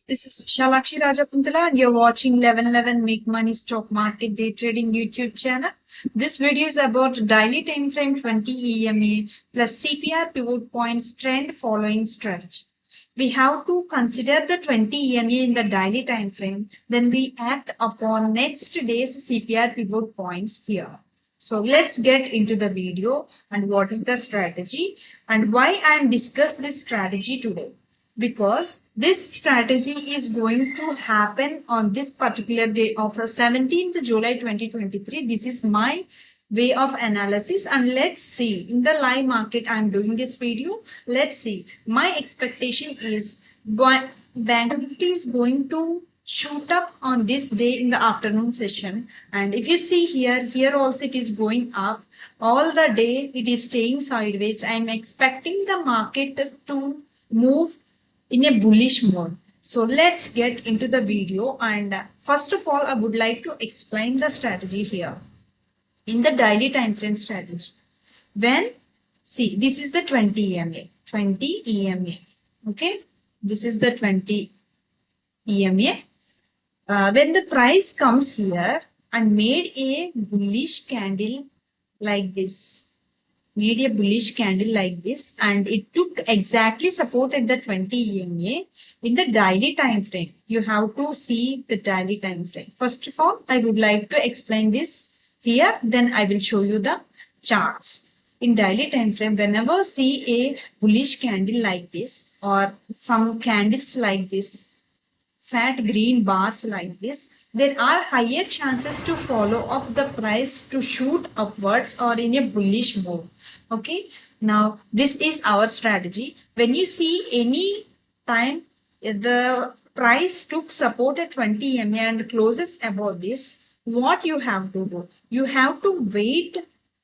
This is Shalakshi Rajapuntala and you're watching 1111 Make Money Stock Market Day Trading YouTube channel. This video is about daily time frame 20 EMA plus CPR pivot points trend following strategy. We have to consider the 20 EMA in the daily time frame, then we act upon next day's CPR pivot points here. So let's get into the video and what is the strategy and why I am discuss this strategy today. Because this strategy is going to happen on this particular day of 17th July 2023. This is my way of analysis, and let's see in the live market I'm doing this video. Let's see, my expectation is bank Nifty is going to shoot up on this day in the afternoon session, and if you see here also it is going up all the day. It is staying sideways. I'm expecting the market to move in a bullish mode. So let's get into the video, and first of all I would like to explain the strategy here in the daily time frame strategy. When see, this is the 20 EMA, okay, this is the 20 EMA. When the price comes here and made a bullish candle like this, and it took exactly support at the 20 EMA in the daily time frame. You have to see the daily time frame. First of all, I would like to explain this here, then I will show you the charts. In daily time frame, whenever see a bullish candle like this or some candles like this, fat green bars like this, there are higher chances to follow up the price to shoot upwards or in a bullish move. Okay, now this is our strategy. When you see any time the price took support at 20 EMA and closes above this, what you have to do? You have to wait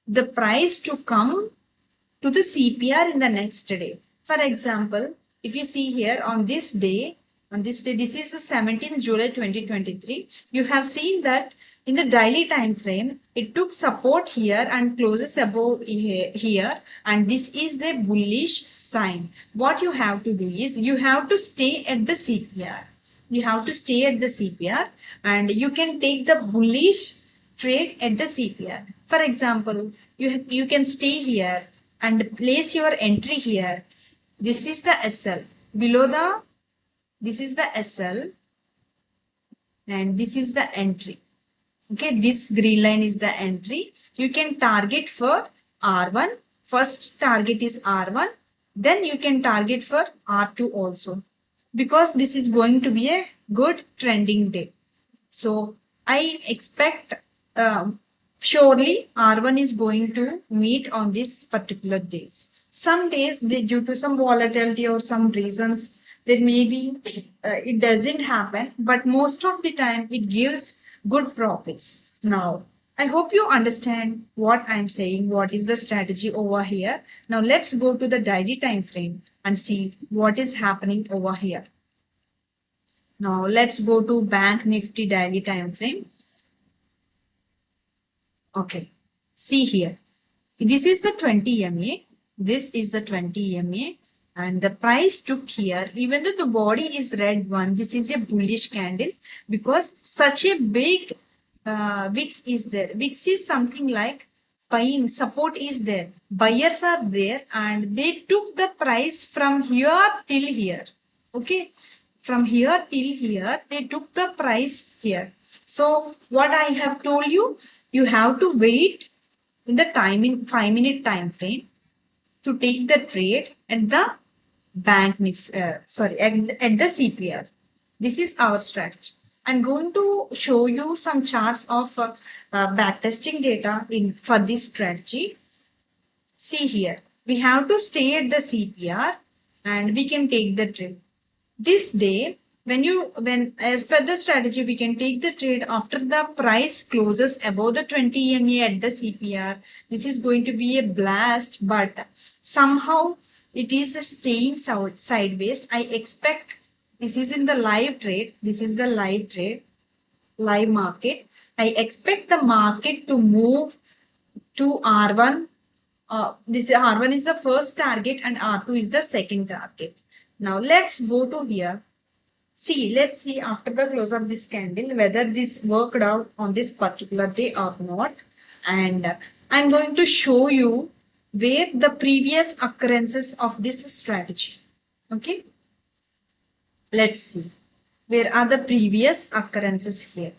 the price to come to the CPR in the next day. For example, if you see here on this day, this is the 17th July 2023, you have seen that in the daily time frame it took support here and closes above here, and this is the bullish sign. What you have to do is you have to stay at the CPR. You have to stay at the CPR and you can take the bullish trade at the CPR. For example, you can stay here and place your entry here. This is the SL. Below the this is the SL and this is the entry. Okay, this green line is the entry. You can target for R1. First target is R1. Then you can target for R2 also, because this is going to be a good trending day. So I expect surely R1 is going to meet on this particular days. Some days due to some volatility or some reasons, there may be it doesn't happen, but most of the time it gives good profits. Now I hope you understand what I'm saying, what is the strategy over here. Now let's go to the daily time frame and see what is happening over here. Now let's go to Bank Nifty daily time frame. Okay, see here, this is the 20 EMA, this is the 20 EMA, and the price took here, even though the body is red one, this is a bullish candle because such a big VIX is there. VIX is something like buying, support is there, buyers are there, and they took the price from here till here. Okay, from here till here they took the price here. So what I have told you, you have to wait in the 5-minute time frame to take the trade at the at the CPR. This is our strategy. I'm going to show you some charts of backtesting data for this strategy. See here, we have to stay at the CPR and we can take the trade. This day, when as per the strategy, we can take the trade after the price closes above the 20 EMA at the CPR. This is going to be a blast, but somehow it is staying sideways. I expect this is in the live trade. This is the live trade, live market. I expect the market to move to R1. This R1 is the first target and R2 is the second target. Now let's go to here. See, let's see after the close of this candle whether this worked out on this particular day or not. And I'm going to show you where the previous occurrences of this strategy. Okay. Let's see. Where are the previous occurrences here?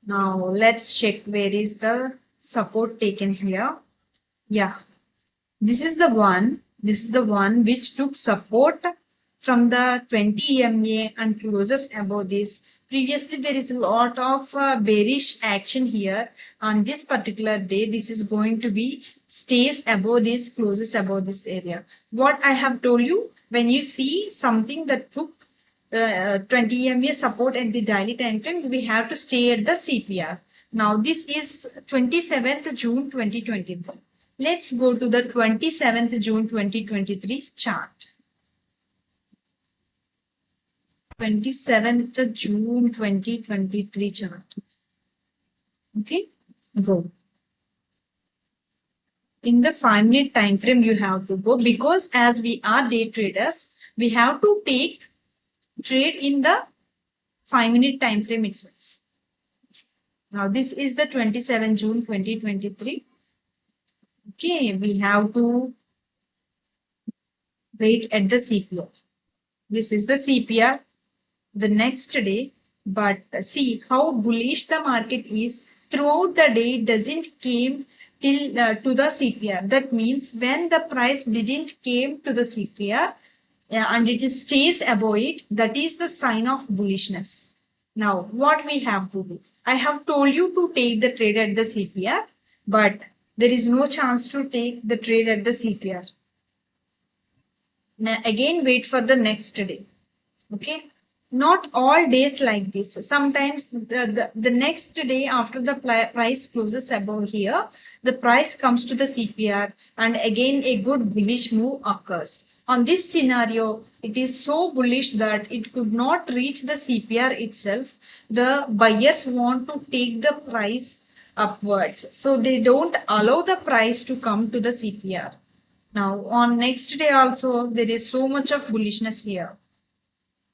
Now let's check where is the support taken here. Yeah. This is the one. This is the one which took support from the 20 EMA and closes above this. Previously, there is a lot of bearish action here. On this particular day, this is going to be stays above this, closes above this area. What I have told you, when you see something that took 20 EMA support at the daily time frame, we have to stay at the CPR. Now, this is 27th June 2023. Let's go to the 27th June 2023 chart. 27th June 2023 chart. Okay, go. In the 5-minute time frame, you have to go, because as we are day traders, we have to take trade in the 5-minute time frame itself. Now, this is the 27th June 2023. Okay, we have to wait at the CPR. This is the CPR the next day, but see how bullish the market is throughout the day. It doesn't came till to the CPR. That means when the price didn't came to the CPR and it stays above it, that is the sign of bullishness. Now, what we have to do? I have told you to take the trade at the CPR, but there is no chance to take the trade at the CPR. Now, again, wait for the next day. Okay. Not all days like this. Sometimes the next day after the price closes above here, the price comes to the CPR and again a good bullish move occurs. On this scenario, it is so bullish that it could not reach the CPR itself. The buyers want to take the price upwards. So they don't allow the price to come to the CPR. Now on next day also, there is so much of bullishness here.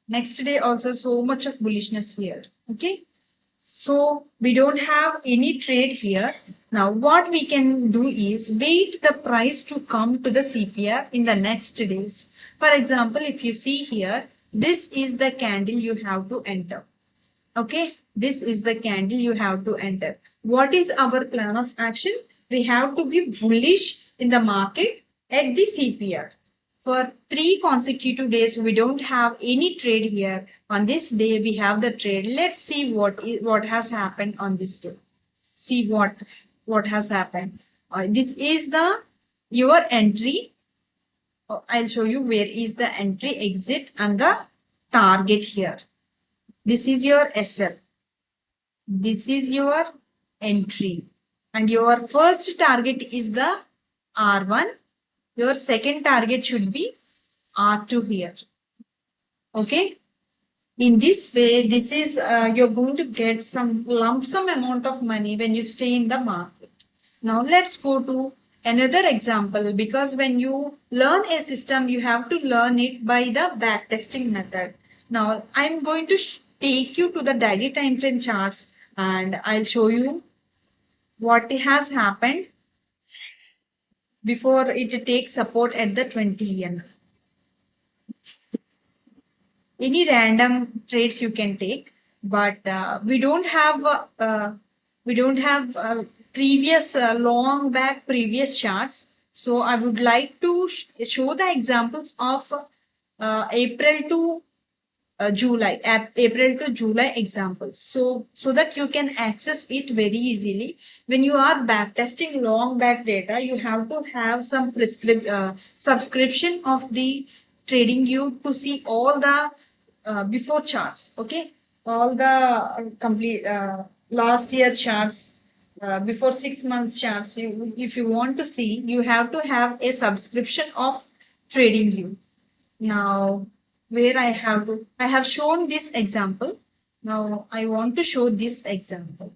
Next day also so much of bullishness here. Okay. So we don't have any trade here. Now what we can do is wait the price to come to the CPR in the next days. For example, if you see here, this is the candle you have to enter. Okay. This is the candle you have to enter. What is our plan of action? We have to be bullish in the market at the CPR. For 3 consecutive days, we don't have any trade here. On this day, we have the trade. Let's see what has happened on this day. See what has happened. This is the your entry. I'll show you where is the entry, exit, and the target here. This is your SL. This is your entry. And your first target is the R1. Your second target should be R2 here. Okay. In this way, this is you're going to get some lump sum amount of money when you stay in the market. Now let's go to another example, because when you learn a system, you have to learn it by the backtesting method. Now I'm going to take you to the daily time frame charts and I'll show you what has happened before it takes support at the 20 EM. Any random trades you can take, but we don't have previous long back previous charts. So I would like to show the examples of April to July examples. So that you can access it very easily. When you are backtesting long back data, you have to have some subscription of the TradingView to see all the before charts. Okay, all the complete last year charts, before 6 months charts. If you want to see, you have to have a subscription of TradingView. Now, where I have shown this example. Now I want to show this example.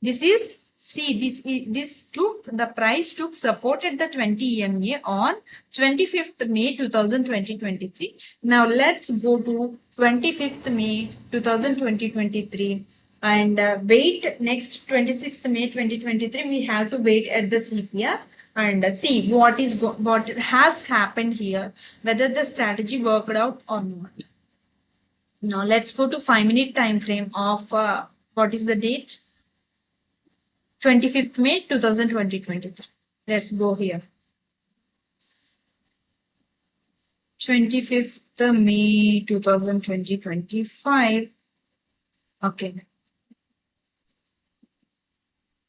This is See, the price took support at the 20 EMA on 25th May 2023. Now let's go to 25th May 2023 and wait next 26th May 2023. We have to wait at the CPR and see what has happened here, whether the strategy worked out or not. Now let's go to 5-minute time frame of what is the date? 25th May 2023. Let's go here. 25th May 2025. Okay.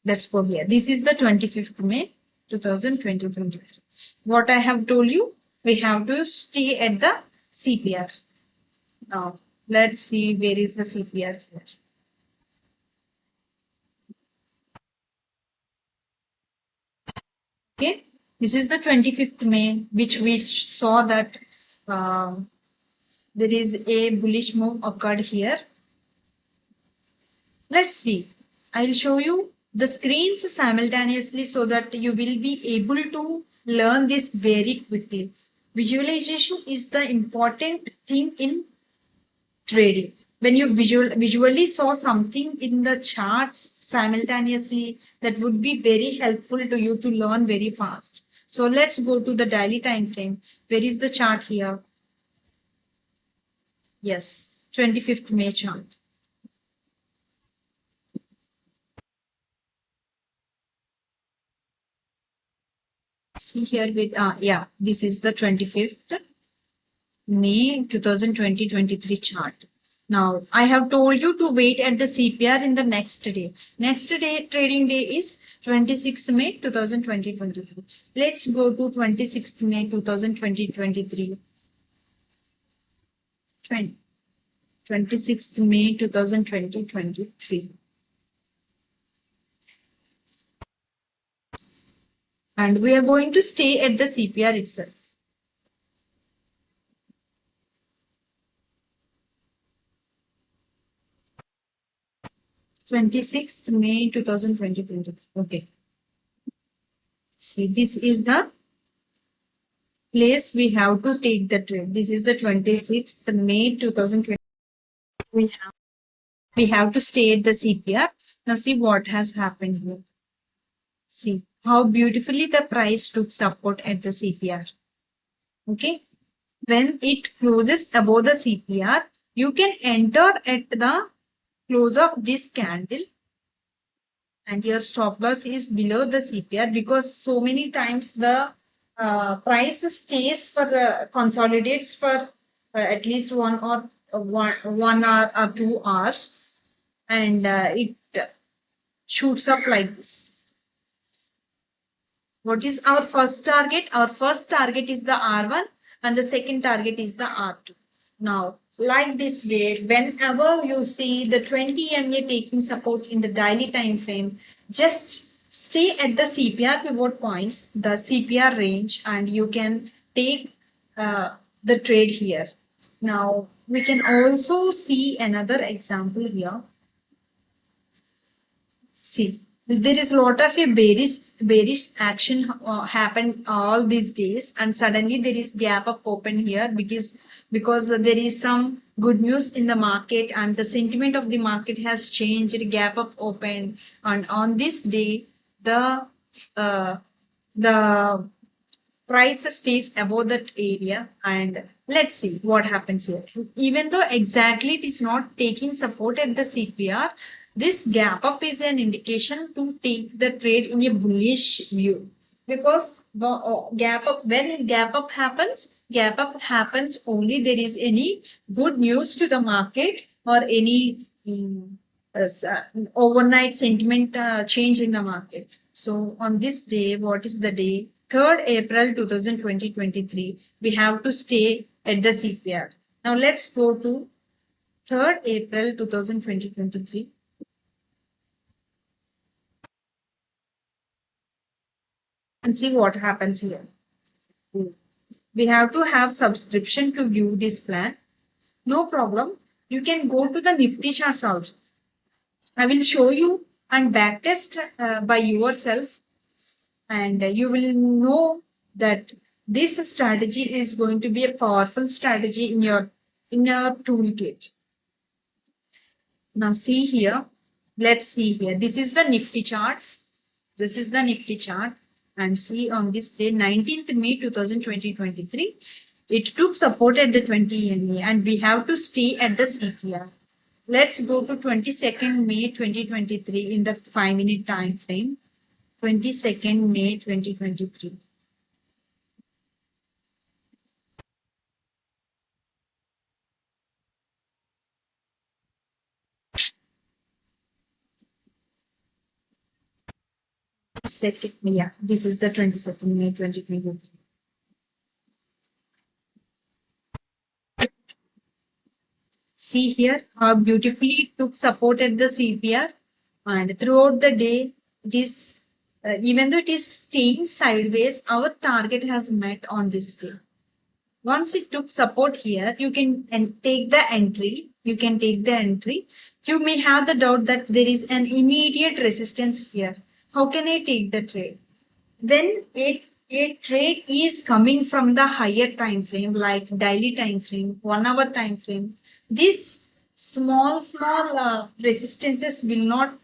Let's go here. This is the 25th May 2023. What I have told you, we have to stay at the CPR. Now, let's see where is the CPR here. Okay, this is the 25th May, which we saw that there is a bullish move occurred here. Let's see. I'll show you the screens simultaneously so that you will be able to learn this very quickly. Visualization is the important thing in trading. When you visually saw something in the charts simultaneously, that would be very helpful to you to learn very fast. So let's go to the daily time frame. Where is the chart here? Yes, 25th May chart. See here with yeah, this is the 25th May 2023 chart. Now, I have told you to wait at the CPR in the next day. Next day, trading day is 26th May 2023. Let's go to 26th May 2023. 26th May 2023. And we are going to stay at the CPR itself. Twenty-sixth May 2023. Okay. See, this is the place we have to take the trade. This is the 26th May 2020. We have to stay at the CPR. Now see what has happened here. See how beautifully the price took support at the CPR. Okay. When it closes above the CPR, you can enter at the close of this candle and your stop loss is below the CPR, because so many times the price stays for consolidates for at least 1 hour or 2 hours and it shoots up like this. What is our first target? Our first target is the R1 and the second target is the R2. Now, like this way, whenever you see the 20 EMA taking support in the daily time frame, just stay at the CPR pivot points, the CPR range, and you can take the trade here. Now, we can also see another example here. See, there is a lot of a bearish action happened all these days, and suddenly there is gap up open here because there is some good news in the market and the sentiment of the market has changed. Gap up opened, and on this day the price stays above that area, and let's see what happens here. Even though exactly it is not taking support at the CPR, this gap up is an indication to take the trade in a bullish view, because the when gap up happens only there is any good news to the market or any overnight sentiment change in the market. So on this day, what is the day? 3rd April 2023, we have to stay at the CPR. Now let's go to 3rd April 2023. And see what happens here. We have to have subscription to view this plan. No problem. You can go to the Nifty charts also. I will show you and backtest by yourself, and you will know that this strategy is going to be a powerful strategy in your toolkit. Now see here, let's see here. This is the Nifty chart. This is the Nifty chart, and see on this day 19th May 2023, it took support at the 20 EMA and we have to stay at the CPR. Let's go to 22nd May 2023 in the 5-minute time frame. 22nd May 2023. Second, yeah, this is the 22nd May 2023. See here how beautifully it took support at the CPR, and throughout the day, it is even though it is staying sideways, our target has met on this day. Once it took support here, you can take the entry. You can take the entry. You may have the doubt that there is an immediate resistance here. How can I take the trade? When a trade is coming from the higher time frame, like daily time frame, 1 hour time frame, these small resistances will not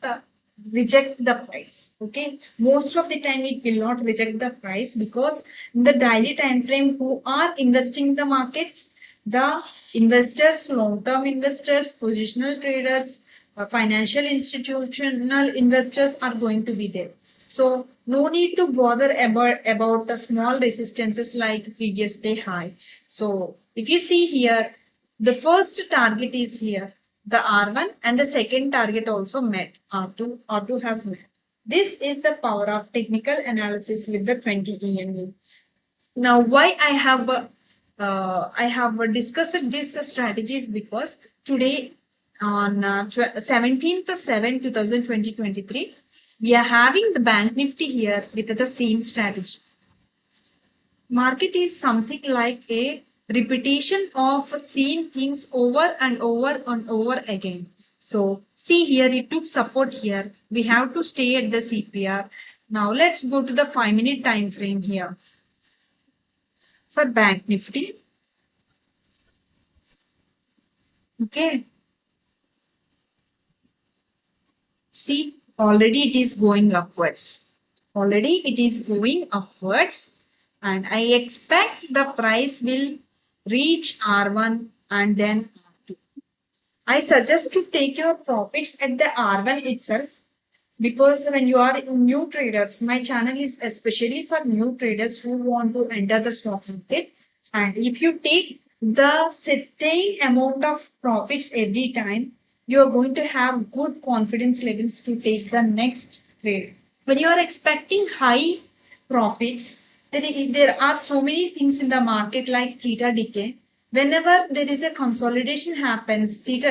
reject the price. Okay, most of the time it will not reject the price, because in the daily time frame, who are investing in the markets, the investors, long-term investors, positional traders, financial institutional investors are going to be there. So no need to bother about the small resistances like previous day high. So if you see here, the first target is here, the R1, and the second target also met, R2 has met. This is the power of technical analysis with the 20 EMA. Now, why I have discussed these strategies, because today on 17th 7 2023, we are having the Bank Nifty here with the same strategy. Market is something like a repetition of seeing things over and over and over again. So see here, it took support here. We have to stay at the CPR. Now let's go to the 5-minute time frame here. For Bank Nifty. Okay. See, already it is going upwards. Already it is going upwards, and I expect the price will reach R1 and then R2. I suggest to take your profits at the R1 itself, because when you are new traders, my channel is especially for new traders who want to enter the stock market. And if you take the certain amount of profits every time, you are going to have good confidence levels to take the next trade. When you are expecting high profits, there are so many things in the market like theta decay. Whenever there is a consolidation happens, due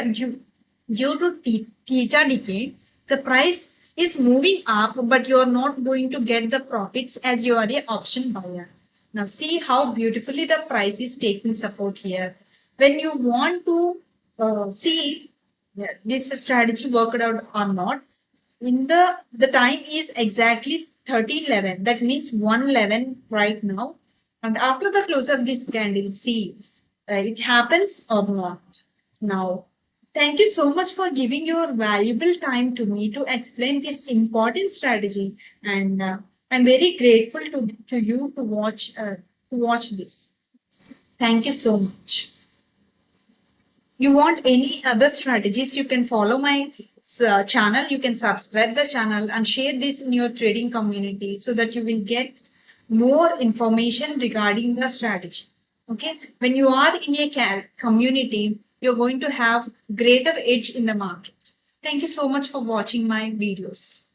to theta decay, the price is moving up, but you are not going to get the profits as you are a option buyer. Now see how beautifully the price is taking support here. When you want to see this strategy worked out or not, in the time is exactly 30:11. That means 1:11 right now. And after the close of this candle, see it happens or not. Now, thank you so much for giving your valuable time to me to explain this important strategy, and I'm very grateful to you to watch this. Thank you so much. You want any other strategies, you can follow my channel, you can subscribe the channel and share this in your trading community, so that you will get more information regarding the strategy. Okay, when you are in a community, you're going to have greater edge in the market. Thank you so much for watching my videos.